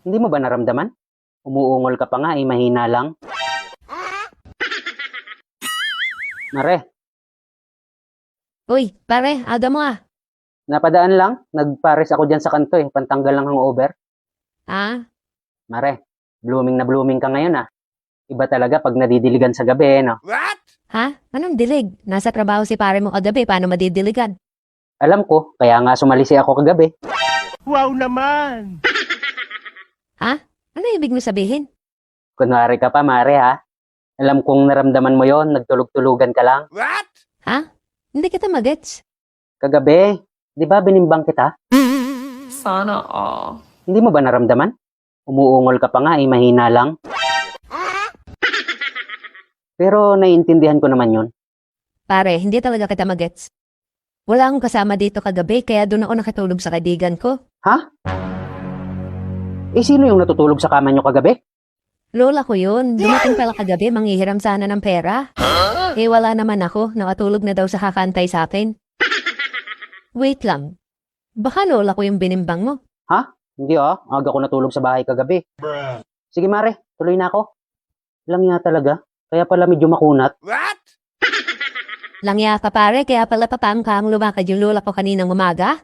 Hindi mo ba naramdaman? Umuungol ka pa nga mahina lang. Mare, Uy, pare, aga mo ah. napadaan lang. Nagpares ako dyan sa kanto pantanggal ng hangover. Ah, Mare, blooming ka ngayon Iba talaga pag nadidiligan sa gabi no? ha? Anong dilig? Nasa trabaho si pare mo kagabi, paano madidiligan? Alam ko, kaya nga sumalisi ako kagabi. Wow naman! Ha? Ano ibig mo sabihin? Kunwari ka pa, Mare Alam kong naramdaman mo yon, nagtulog-tulugan ka lang. Ha? Hindi kita magets. Kagabi, di ba binimbang kita? Sana all. Hindi mo ba naramdaman? Umuungol ka pa nga mahina lang. Pero naiintindihan ko naman yun. Pare, hindi talaga kita magets. Wala akong kasama dito kagabi, kaya doon ako nakatulog sa kaibigan ko. Ha? Sino yung natutulog sa kama nyo kagabi? Lola ko yun. Dumating pala kagabi, manghihiram sana ng pera. Wala naman ako. Nakatulog na daw sa kakantay sa akin. Wait lang. Baka lola ko yung binimbang mo. Hindi aga ko natulog sa bahay kagabi. Sige Mare, tuloy na ako. Lang nga talaga, kaya pala medyo makunat. Langya ka pare, kaya pala papang kang lumakad yung lola ko kaninang umaga.